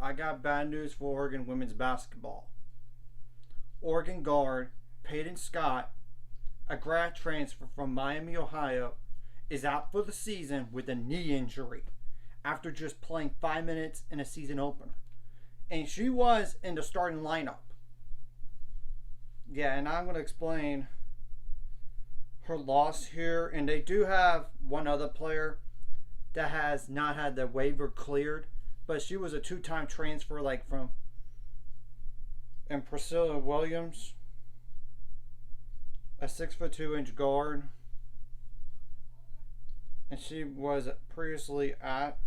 I got bad news for Oregon women's basketball. Oregon guard Peyton Scott, a grad transfer from Miami, Ohio, is out for the season with a knee injury after just playing 5 minutes in a season opener. And she was in the starting lineup. Yeah, and I'm going to explain her loss here. And they do have one other player that has not had the waiver cleared, but she was a two-time transfer, like from and Priscilla Williams, a 6'2" guard, and she was previously at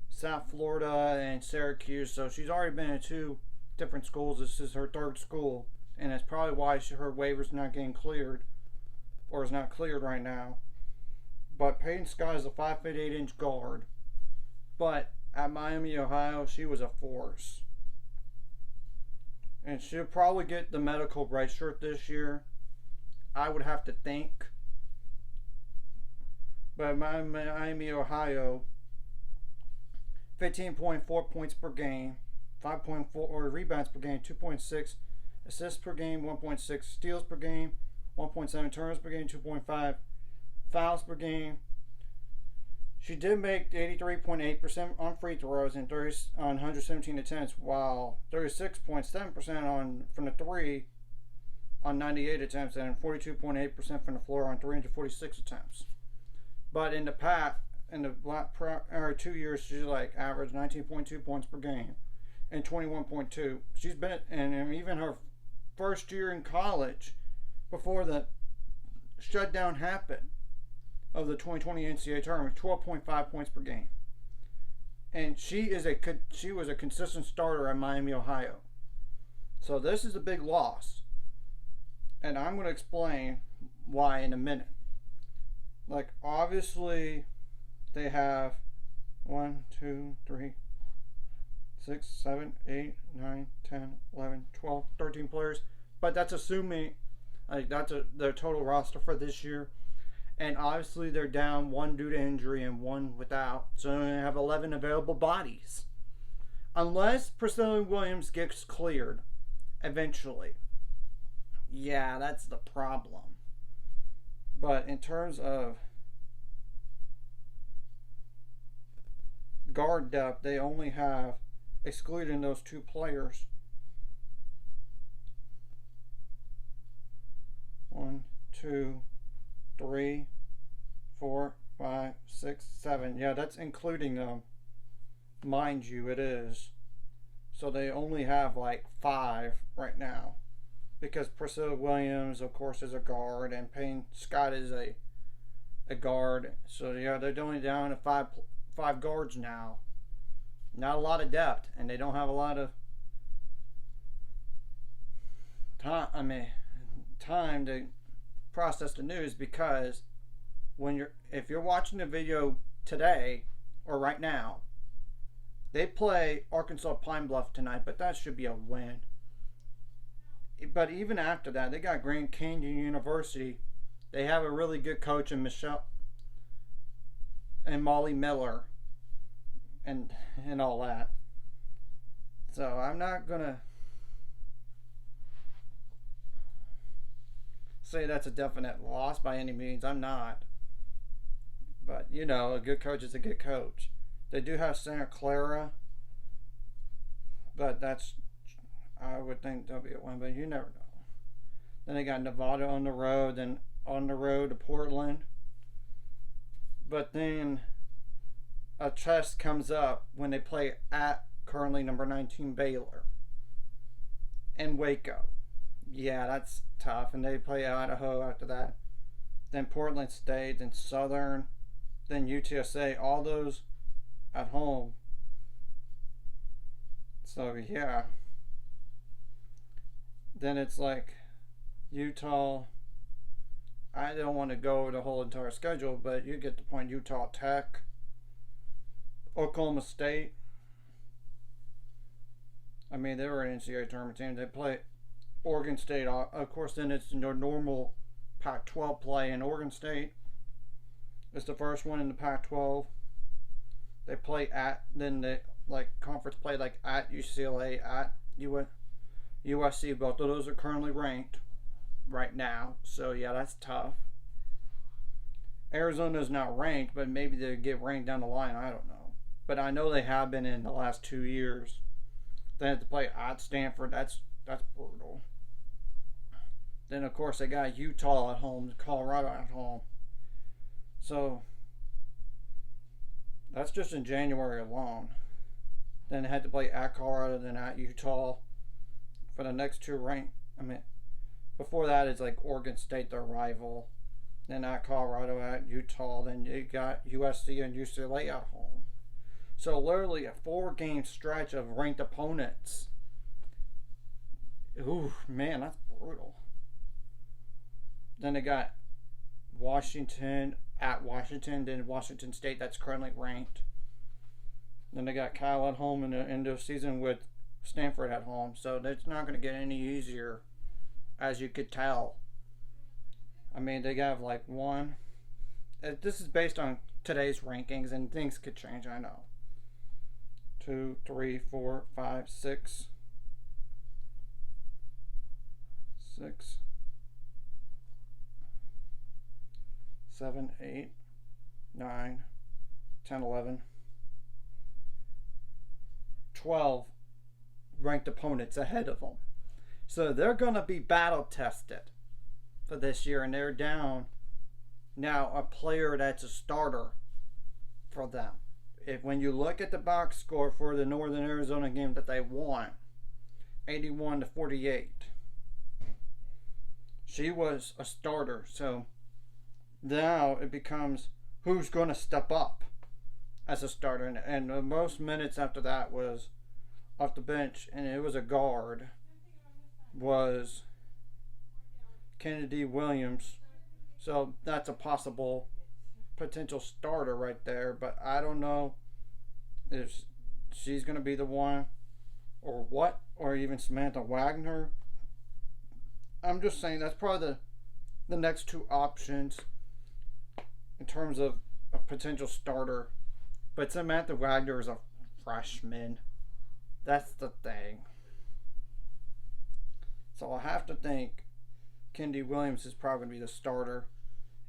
South Florida and Syracuse, so she's already been in two different schools. This is her third school, and that's probably why her waiver's not getting cleared, or is not cleared right now. But Peyton Scott is a 5'8" guard, but at Miami, Ohio, she was a force. And she'll probably get the medical red shirt this year, I would have to think. But Miami, Ohio, 15.4 points per game, 5.4 or rebounds per game, 2.6 assists per game, 1.6 steals per game, 1.7 turnovers per game, 2.5 fouls per game. She did make 83.8% on free throws and 30 on 117 attempts, while 36.7% on from the three on 98 attempts and 42.8% from the floor on 346 attempts. But in the last 2 years, she's like averaged 19.2 points per game and 21.2. She's been and even her first year in college, before the shutdown happened of the 2020 NCAA tournament, 12.5 points per game. And she was a consistent starter at Miami, Ohio. So this is a big loss. And I'm going to explain why in a minute. Like, obviously, they have 1, 2, 3, 6, 7, 8, 9, 10, 11, 12, 13 players. But that's assuming, like, that's their total roster for this year. And obviously they're down one due to injury and one without. So they have 11 available bodies. Unless Priscilla Williams gets cleared eventually. Yeah, that's the problem. But in terms of guard depth, they only have, excluding those two players, 1, 2, 3, 4, 5, 6, 7. Yeah, that's including them. Mind you, it is. So they only have like 5 right now. Because Priscilla Williams, of course, is a guard, and Payne Scott is a guard. So yeah, they're only down to five guards now. Not a lot of depth, and they don't have a lot of time to process the news, because if you're watching the video today or right now, they play Arkansas Pine Bluff tonight, but that should be a win. But even after that, they got Grand Canyon University. They have a really good coach in Michelle and Molly Miller and all that. So I'm not gonna say that's a definite loss by any means. I'm not. But, you know, a good coach is a good coach. They do have Santa Clara, but I would think they'll be a win, but you never know. Then they got Nevada on the road, then on the road to Portland. But then a test comes up when they play at currently number 19 Baylor and Waco. Yeah, that's tough. And they play Idaho after that. Then Portland State, then Southern, then UTSA. All those at home. So, yeah. Then it's like Utah. I don't want to go over the whole entire schedule, but you get the point. Utah Tech, Oklahoma State. I mean, they were an NCAA tournament team. They play Oregon State. Of course, then it's their normal Pac-12 play in Oregon State. It's the first one in the Pac-12. They play at, then like conference play, like at UCLA, at USC. Both of those are currently ranked right now. So yeah, that's tough. Arizona's not ranked, but maybe they get ranked down the line. I don't know. But I know they have been in the last 2 years. They have to play at Stanford. That's brutal. Then of course they got Utah at home, Colorado at home. So that's just in January alone. Then they had to play at Colorado, then at Utah for the next two rank. I mean, before that it's like Oregon State, their rival. Then at Colorado, at Utah. Then you got USC and UCLA at home. So literally a 4-game stretch of ranked opponents. Ooh, man, that's brutal. Then they got Washington at Washington, then Washington State, that's currently ranked. Then they got Cal at home in the end of the season with Stanford at home. So it's not going to get any easier, as you could tell. I mean, they have like one. This is based on today's rankings, and things could change, I know. 2, 3, 4, 5, 6. 6, 7, 8, 9, 10, 11, 12 ranked opponents ahead of them. So they're going to be battle tested for this year, and they're down now a player that's a starter for them. When you look at the box score for the Northern Arizona game that they won, 81-48, she was a starter. So now it becomes who's going to step up as a starter, and the most minutes after that was off the bench, and it was a guard, was Kennedy Williams. So that's a possible potential starter right there, but I don't know if she's going to be the one or what, or even Samantha Wagner. I'm just saying that's probably the next two options in terms of a potential starter. But Samantha Wagner is a freshman. That's the thing. So I have to think Kennedy Williams is probably going to be the starter.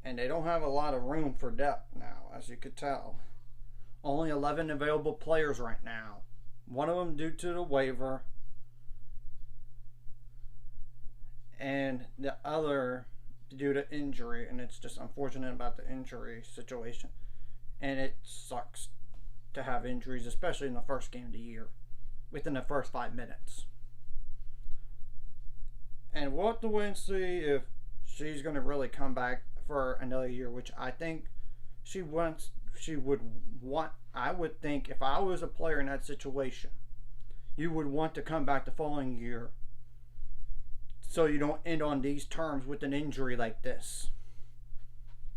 And they don't have a lot of room for depth now, as you could tell. Only 11 available players right now. One of them due to the waiver. And the other due to injury. And it's just unfortunate about the injury situation. And it sucks to have injuries, especially in the first game of the year. Within the first 5 minutes. And we'll have to wait and see if she's going to really come back for another year, which I think she would want. I would think if I was a player in that situation, you would want to come back the following year so you don't end on these terms with an injury like this.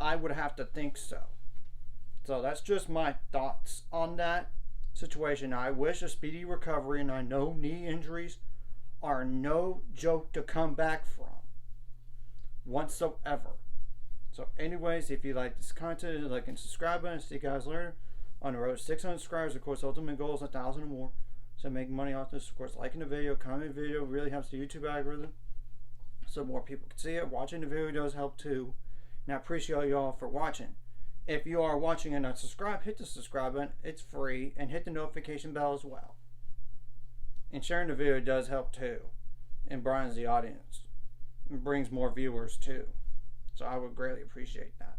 I would have to think so. So that's just my thoughts on that situation. I wish a speedy recovery, and I know knee injuries are no joke to come back from whatsoever. So anyways, if you like this content, like and subscribe button. See you guys later on the road to 600 subscribers. Of course, ultimate goal is 1,000 or more. So making money off this. Of course, liking the video, commenting the video really helps the YouTube algorithm, so more people can see it. Watching the video does help too. And I appreciate y'all for watching. If you are watching and not subscribed, hit the subscribe button. It's free, and hit the notification bell as well. And sharing the video does help too, and broadens the audience, and brings more viewers too. So I would greatly appreciate that.